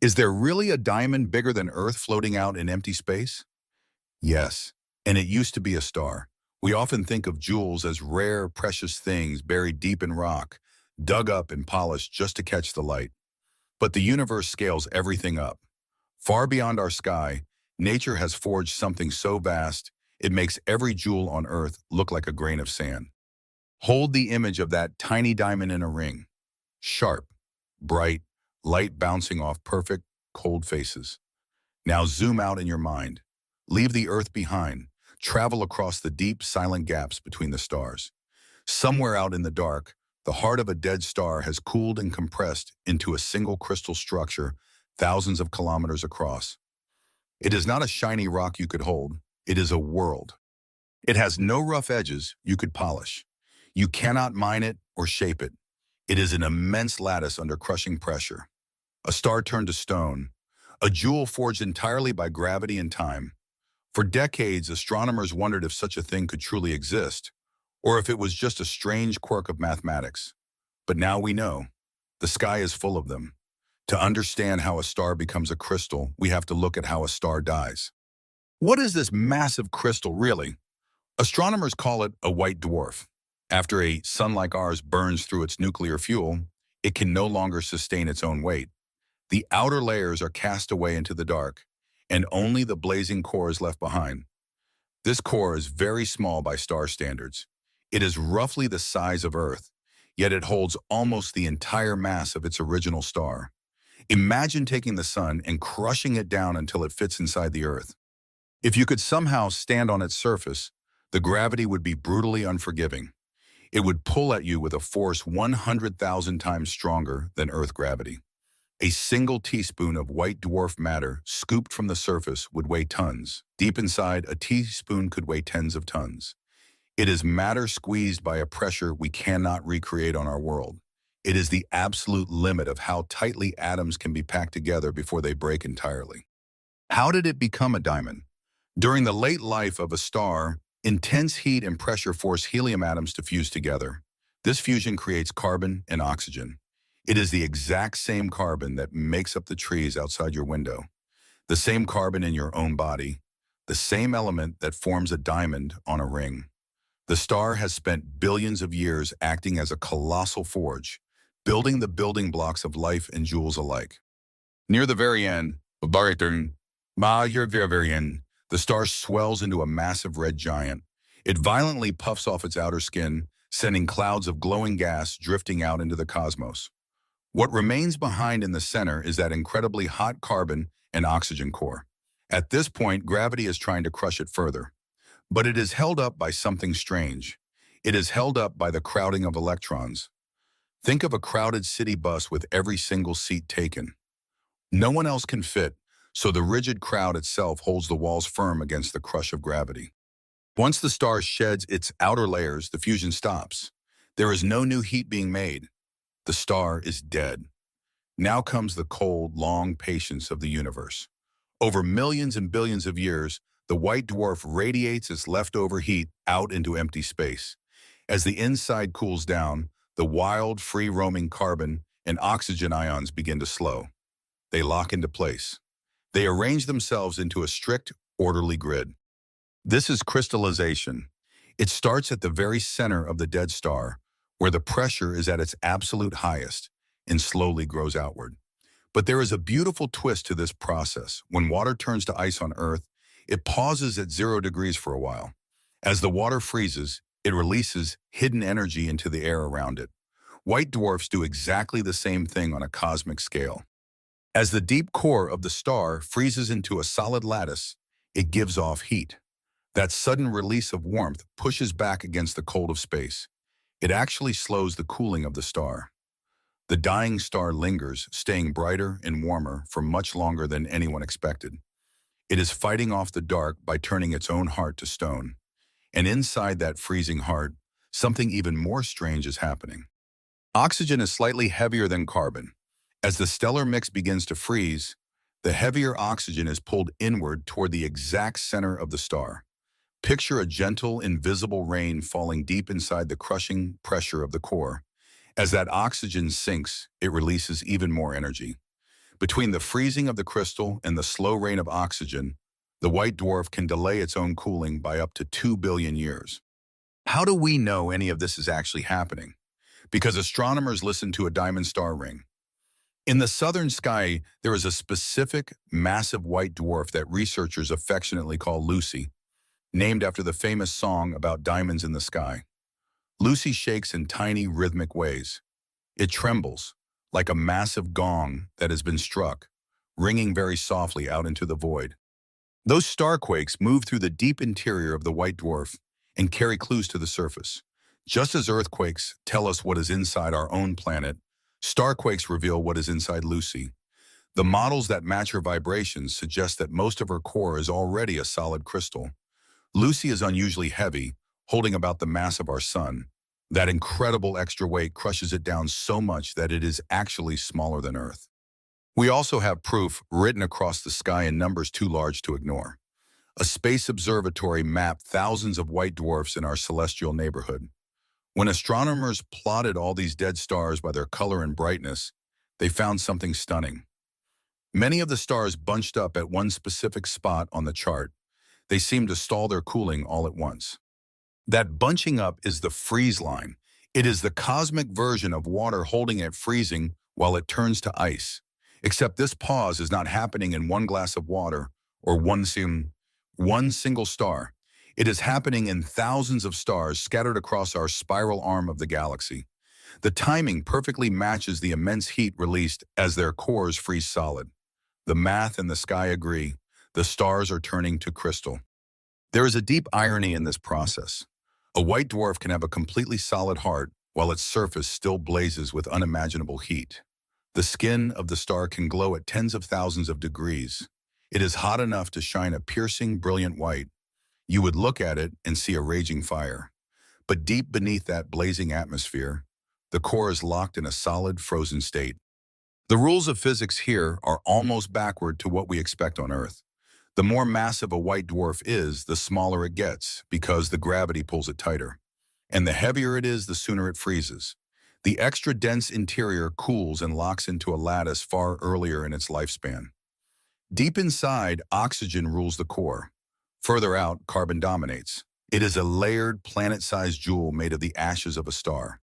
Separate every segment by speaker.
Speaker 1: Is there really a diamond bigger than Earth floating out in empty space? Yes, and it used to be a star. We often think of jewels as rare, precious things buried deep in rock, dug up and polished just to catch the light. But the universe scales everything up. Far beyond our sky, nature has forged something so vast, it makes every jewel on Earth look like a grain of sand. Hold the image of that tiny diamond in a ring. Sharp, bright, light bouncing off perfect, cold faces. Now zoom out in your mind. Leave the Earth behind. Travel across the deep, silent gaps between the stars. Somewhere out in the dark, the heart of a dead star has cooled and compressed into a single crystal structure thousands of kilometers across. It is not a shiny rock you could hold. It is a world. It has no rough edges you could polish. You cannot mine it or shape it. It is an immense lattice under crushing pressure. A star turned to stone. A jewel forged entirely by gravity and time. For decades, astronomers wondered if such a thing could truly exist, or if it was just a strange quirk of mathematics. But now we know. The sky is full of them. To understand how a star becomes a crystal, we have to look at how a star dies. What is this massive crystal really? Astronomers call it a white dwarf. After a sun like ours burns through its nuclear fuel, it can no longer sustain its own weight. The outer layers are cast away into the dark, and only the blazing core is left behind. This core is very small by star standards. It is roughly the size of Earth, yet it holds almost the entire mass of its original star. Imagine taking the sun and crushing it down until it fits inside the Earth. If you could somehow stand on its surface, the gravity would be brutally unforgiving. It would pull at you with a force 100,000 times stronger than Earth gravity. A single teaspoon of white dwarf matter scooped from the surface would weigh tons. Deep inside, a teaspoon could weigh tens of tons. It is matter squeezed by a pressure we cannot recreate on our world. It is the absolute limit of how tightly atoms can be packed together before they break entirely. How did it become a diamond? During the late life of a star, intense heat and pressure force helium atoms to fuse together. This fusion creates carbon and oxygen. It is the exact same carbon that makes up the trees outside your window, the same carbon in your own body, the same element that forms a diamond on a ring. The star has spent billions of years acting as a colossal forge, building the building blocks of life and jewels alike. Near the very end, the star swells into a massive red giant. It violently puffs off its outer skin, sending clouds of glowing gas drifting out into the cosmos. What remains behind in the center is that incredibly hot carbon and oxygen core. At this point, gravity is trying to crush it further. But it is held up by something strange. It is held up by the crowding of electrons. Think of a crowded city bus with every single seat taken. No one else can fit, so the rigid crowd itself holds the walls firm against the crush of gravity. Once the star sheds its outer layers, the fusion stops. There is no new heat being made. The star is dead. Now comes the cold, long patience of the universe. Over millions and billions of years, the white dwarf radiates its leftover heat out into empty space. As the inside cools down, the wild, free-roaming carbon and oxygen ions begin to slow. They lock into place. They arrange themselves into a strict, orderly grid. This is crystallization. It starts at the very center of the dead star, where the pressure is at its absolute highest, and slowly grows outward. But there is a beautiful twist to this process. When water turns to ice on Earth, it pauses at 0 degrees for a while. As the water freezes, it releases hidden energy into the air around it. White dwarfs do exactly the same thing on a cosmic scale. As the deep core of the star freezes into a solid lattice, it gives off heat. That sudden release of warmth pushes back against the cold of space. It actually slows the cooling of the star. The dying star lingers, staying brighter and warmer for much longer than anyone expected. It is fighting off the dark by turning its own heart to stone. And inside that freezing heart, something even more strange is happening. Oxygen is slightly heavier than carbon. As the stellar mix begins to freeze, the heavier oxygen is pulled inward toward the exact center of the star. Picture a gentle, invisible rain falling deep inside the crushing pressure of the core. As that oxygen sinks, it releases even more energy. Between the freezing of the crystal and the slow rain of oxygen, the white dwarf can delay its own cooling by up to 2 billion years. How do we know any of this is actually happening? Because astronomers listen to a diamond star ring. In the southern sky, there is a specific, massive white dwarf that researchers affectionately call Lucy, named after the famous song about diamonds in the sky. Lucy shakes in tiny, rhythmic ways. It trembles, like a massive gong that has been struck, ringing very softly out into the void. Those starquakes move through the deep interior of the white dwarf and carry clues to the surface. Just as earthquakes tell us what is inside our own planet, starquakes reveal what is inside Lucy. The models that match her vibrations suggest that most of her core is already a solid crystal. Lucy is unusually heavy, holding about the mass of our sun. That incredible extra weight crushes it down so much that it is actually smaller than Earth. We also have proof written across the sky in numbers too large to ignore. A space observatory mapped thousands of white dwarfs in our celestial neighborhood. When astronomers plotted all these dead stars by their color and brightness, they found something stunning. Many of the stars bunched up at one specific spot on the chart. They seemed to stall their cooling all at once. That bunching up is the freeze line. It is the cosmic version of water holding it freezing while it turns to ice. Except this pause is not happening in one glass of water or one single star. It is happening in thousands of stars scattered across our spiral arm of the galaxy. The timing perfectly matches the immense heat released as their cores freeze solid. The math and the sky agree. The stars are turning to crystal. There is a deep irony in this process. A white dwarf can have a completely solid heart while its surface still blazes with unimaginable heat. The skin of the star can glow at tens of thousands of degrees. It is hot enough to shine a piercing, brilliant white. You would look at it and see a raging fire. But deep beneath that blazing atmosphere, the core is locked in a solid, frozen state. The rules of physics here are almost backward to what we expect on Earth. The more massive a white dwarf is, the smaller it gets, because the gravity pulls it tighter. And the heavier it is, the sooner it freezes. The extra dense interior cools and locks into a lattice far earlier in its lifespan. Deep inside, oxygen rules the core. Further out, carbon dominates. It is a layered, planet-sized jewel made of the ashes of a star.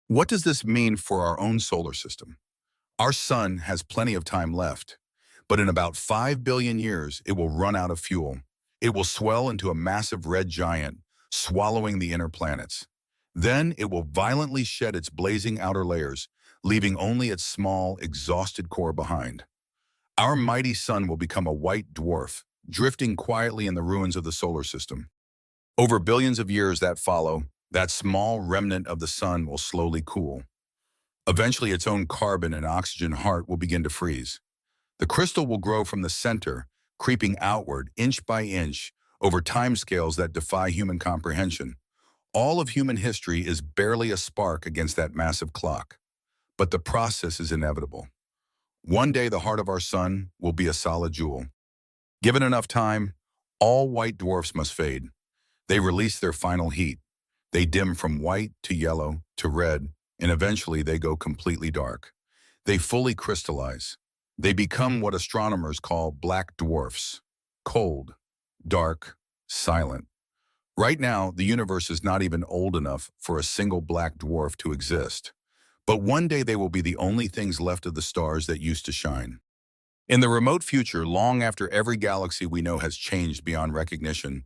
Speaker 1: What does this mean for our own solar system? Our sun has plenty of time left, but in about 5 billion years, it will run out of fuel. It will swell into a massive red giant, swallowing the inner planets. Then it will violently shed its blazing outer layers, leaving only its small, exhausted core behind. Our mighty sun will become a white dwarf, drifting quietly in the ruins of the solar system. Over billions of years that follow, that small remnant of the sun will slowly cool. Eventually, its own carbon and oxygen heart will begin to freeze. The crystal will grow from the center, creeping outward inch by inch over timescales that defy human comprehension. All of human history is barely a spark against that massive clock. But the process is inevitable. One day, the heart of our sun will be a solid jewel. Given enough time, all white dwarfs must fade. They release their final heat. They dim from white to yellow to red, and eventually they go completely dark. They fully crystallize. They become what astronomers call black dwarfs. Cold, dark, silent. Right now, the universe is not even old enough for a single black dwarf to exist. But one day they will be the only things left of the stars that used to shine. In the remote future, long after every galaxy we know has changed beyond recognition,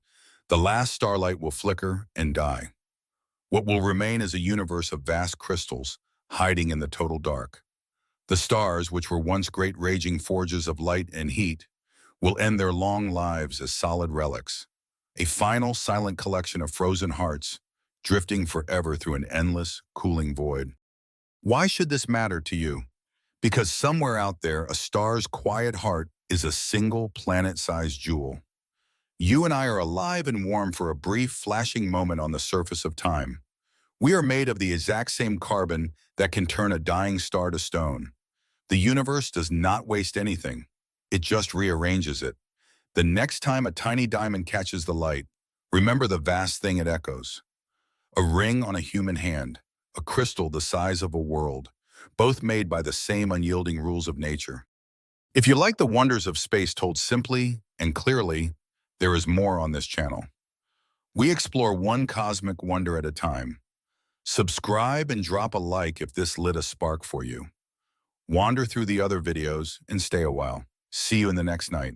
Speaker 1: the last starlight will flicker and die. What will remain is a universe of vast crystals hiding in the total dark. The stars, which were once great raging forges of light and heat, will end their long lives as solid relics, a final silent collection of frozen hearts, drifting forever through an endless, cooling void. Why should this matter to you? Because somewhere out there, a star's quiet heart is a single planet-sized jewel. You and I are alive and warm for a brief, flashing moment on the surface of time. We are made of the exact same carbon that can turn a dying star to stone. The universe does not waste anything. It just rearranges it. The next time a tiny diamond catches the light, remember the vast thing it echoes. A ring on a human hand, a crystal the size of a world, both made by the same unyielding rules of nature. If you like the wonders of space told simply and clearly, there is more on this channel. We explore one cosmic wonder at a time. Subscribe and drop a like if this lit a spark for you. Wander through the other videos and stay a while. See you in the next night.